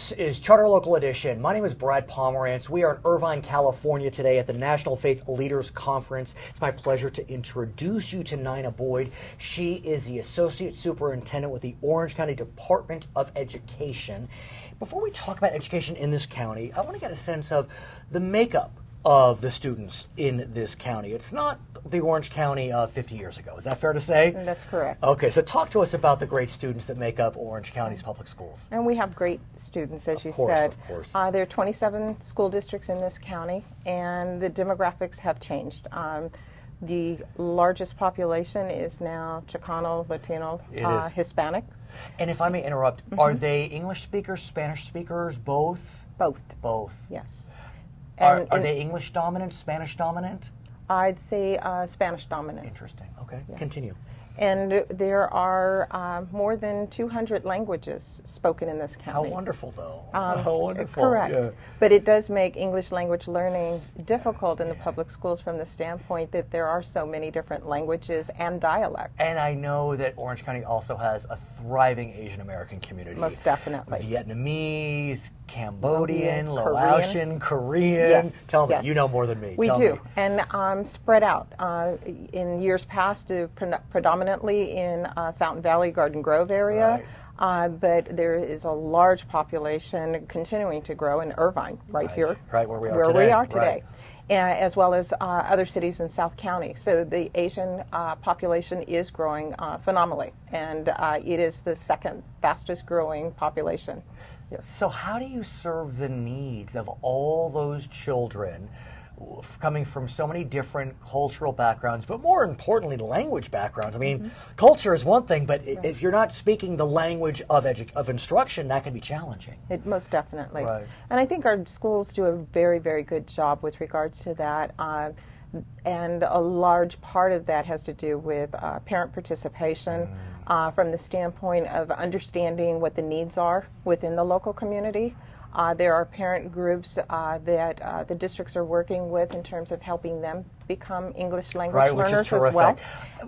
This is Charter Local Edition. My name is Brad Pomerance. We are in Irvine, California today at the National Faith Leaders Conference. It's my pleasure to introduce you to Nina Boyd. She is the Associate Superintendent with the Orange County Department of Education. Before we talk about education in this county, I want to get a sense of the makeup of the students in this county. It's not the Orange County of 50 years ago. Is that fair to say? That's correct. Okay, so talk to us about the great students that make up Orange County's public schools. And we have great students, as you said. said. Of course. There are 27 school districts in this county, and the demographics have changed. The largest population is now Chicano, Latino, Hispanic. And if I may interrupt, are they English speakers, Spanish speakers, both? Both. Both. Yes. Are they English dominant, Spanish dominant? I'd say Spanish dominant. Interesting. Okay, Yes. Continue. And there are more than 200 languages spoken in this county. How wonderful, though. How wonderful. Correct. Yeah. But it does make English language learning difficult in the public schools from the standpoint that there are so many different languages and dialects. And I know that Orange County also has a thriving Asian American community. Most definitely. Vietnamese, Cambodian, Korean. Laotian, Korean. Yes. Tell me, Yes. you know more than me. We Tell do, me. and spread out. In years past, predominantly in Fountain Valley, Garden Grove area, but there is a large population continuing to grow in Irvine, right here. Right where we are today. As well as other cities in South County. So the Asian population is growing phenomenally, and it is the second fastest growing population. Yes. So how do you serve the needs of all those children coming from so many different cultural backgrounds, but more importantly, language backgrounds? I mean, culture is one thing, but if you're not speaking the language of instruction, that can be challenging. It most definitely. Right. And I think our schools do a very, very good job with regards to that. And a large part of that has to do with parent participation from the standpoint of understanding what the needs are within the local community. There are parent groups that the districts are working with in terms of helping them become English language Which learners is terrific. as well.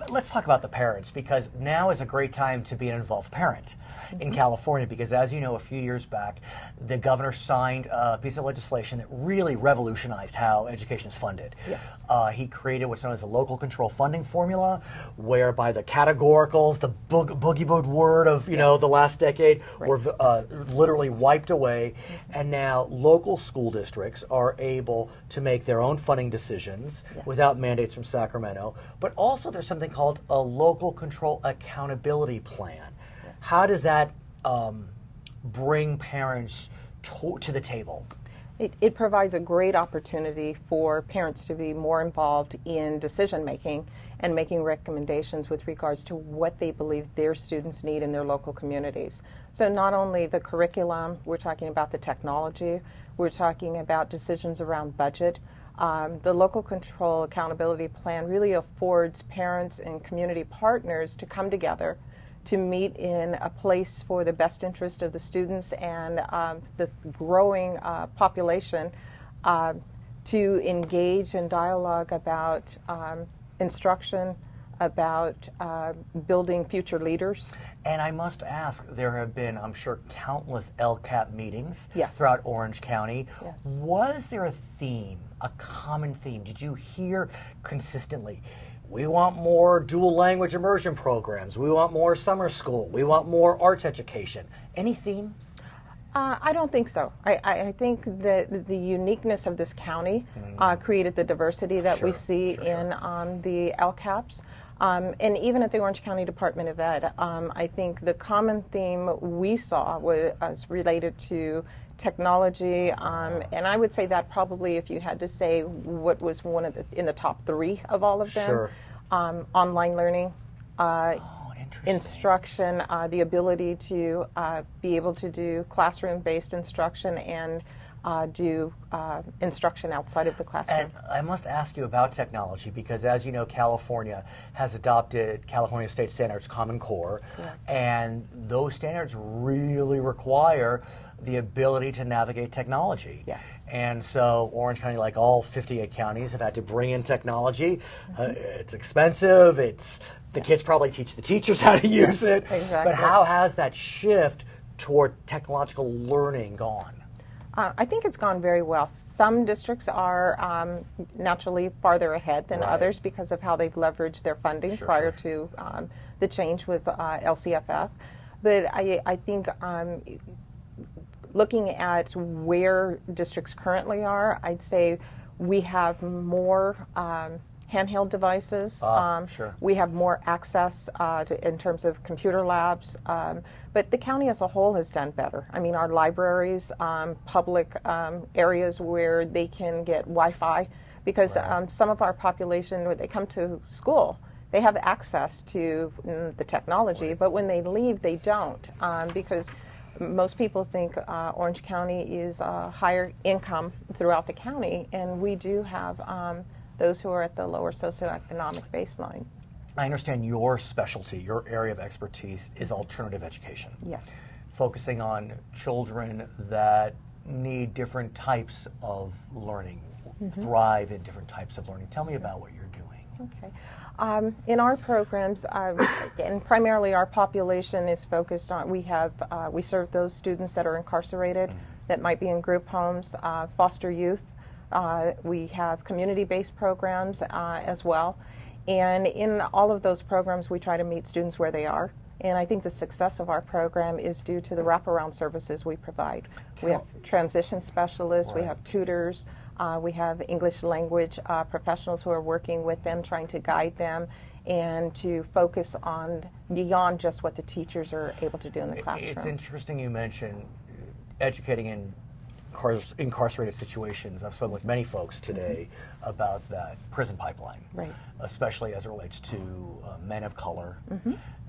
Let's talk about the parents, because now is a great time to be an involved parent in California, because as you know, a few years back, the governor signed a piece of legislation that really revolutionized how education is funded. Yes. He created what's known as the local control funding formula, whereby the categoricals, the boogie board word of the last decade, were literally wiped away, and now local school districts are able to make their own funding decisions without mandates from Sacramento. But also there's something called a local control accountability plan. Yes. How does that bring parents to the table? It provides a great opportunity for parents to be more involved in decision making and making recommendations with regards to what they believe their students need in their local communities. So not only the curriculum, we're talking about the technology, we're talking about decisions around budget. The local control accountability plan really affords parents and community partners to come together to meet in a place for the best interest of the students and the growing population to engage in dialogue about instruction, about building future leaders. And I must ask, there have been, I'm sure, countless LCAP meetings Yes. throughout Orange County. Yes. Was there a theme, a common theme? Did you hear consistently, we want more dual language immersion programs, we want more summer school, we want more arts education? Any theme? I don't think so. I think that the uniqueness of this county created the diversity that we see in the LCAPs. And even at the Orange County Department of Ed, I think the common theme we saw was related to technology, and I would say that probably, if you had to say what was in the top three of all of them, online learning, instruction, the ability to be able to do classroom-based instruction and do instruction outside of the classroom. And I must ask you about technology, because as you know, California has adopted California State Standards Common Core, and those standards really require the ability to navigate technology. Yes. And so Orange County, like all 58 counties, have had to bring in technology. It's expensive. The kids probably teach the teachers how to use it. Exactly. But how has that shift toward technological learning gone? I think it's gone very well. Some districts are naturally farther ahead than Right. others because of how they've leveraged their funding prior to the change with LCFF. But I think looking at where districts currently are, I'd say we have more handheld devices. Sure. We have more access in terms of computer labs, but the county as a whole has done better. I mean, our libraries, public areas where they can get Wi-Fi, because Right. some of our population, when they come to school, they have access to the technology, but when they leave, they don't, because most people think Orange County is higher income throughout the county, and we do have those who are at the lower socioeconomic baseline. I understand your specialty, your area of expertise is alternative education. Yes. Focusing on children that need different types of learning, thrive in different types of learning. Tell me about what you're doing. Okay. In our programs, and primarily our population is focused on, we serve those students that are incarcerated, that might be in group homes, foster youth. We have community-based programs as well. And in all of those programs, we try to meet students where they are. And I think the success of our program is due to the wraparound services we provide. We have transition specialists, we have tutors, we have English language professionals who are working with them, trying to guide them and to focus on beyond just what the teachers are able to do in the classroom. It's interesting you mention educating in incarcerated situations. I've spoken with many folks today about that prison pipeline, Right. especially as it relates to men of color.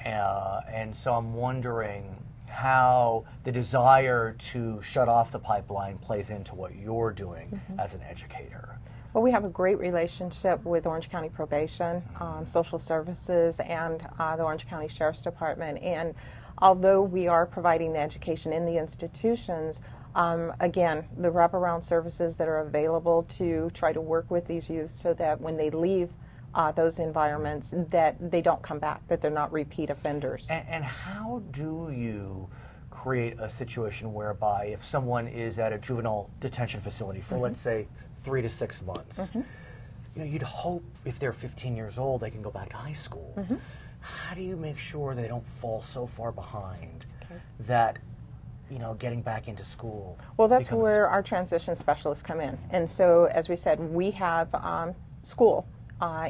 And so I'm wondering how the desire to shut off the pipeline plays into what you're doing as an educator. Well, we have a great relationship with Orange County Probation, Social Services, and the Orange County Sheriff's Department. And although we are providing the education in the institutions, again, the wraparound services that are available to try to work with these youth so that when they leave those environments, that they don't come back, that they're not repeat offenders. And how do you create a situation whereby if someone is at a juvenile detention facility for, let's say, 3 to 6 months, you know, you'd hope if they're 15 years old, they can go back to high school. How do you make sure they don't fall so far behind that, you know, getting back into school? Well, that's where our transition specialists come in. And so, as we said, we have school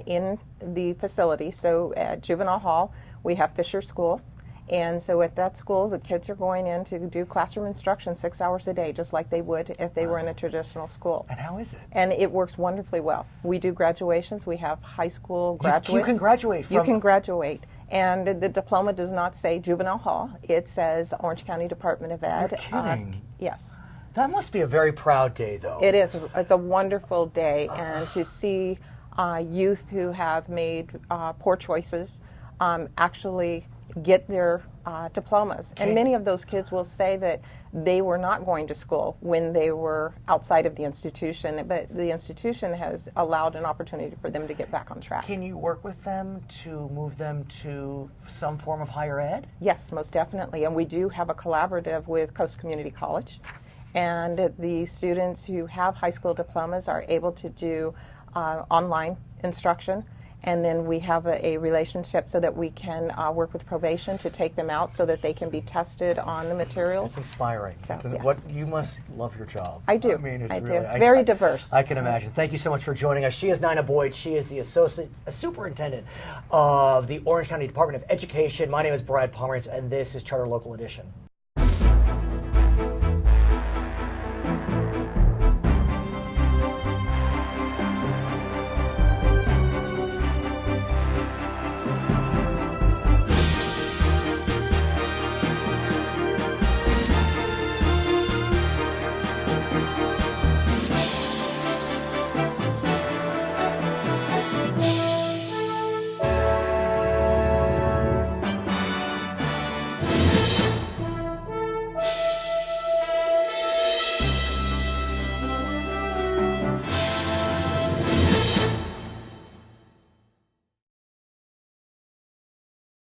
in the facility. So at Juvenile Hall, we have Fisher School. And so at that school, the kids are going in to do classroom instruction 6 hours a day, just like they would if they were in a traditional school. And how is it? And it works wonderfully well. We do graduations. We have high school graduates. You can graduate from... You can graduate. And the diploma does not say Juvenile Hall. It says Orange County Department of Ed. You're kidding. Yes. That must be a very proud day, though. It is. It's a wonderful day. And to see youth who have made poor choices actually get their diplomas. And many of those kids will say that they were not going to school when they were outside of the institution, but the institution has allowed an opportunity for them to get back on track. Can you work with them to move them to some form of higher ed? Yes, most definitely. And we do have a collaborative with Coast Community College. And the students who have high school diplomas are able to do online instruction. And then we have a relationship so that we can work with probation to take them out so that they can be tested on the materials. It's inspiring. So, It's yes. You must love your job. I do. I mean, it's I really, do. It's very diverse. I can imagine. Thank you so much for joining us. She is Nina Boyd. She is the Superintendent of the Orange County Department of Education. My name is Brad Pomerance, and this is Charter Local Edition.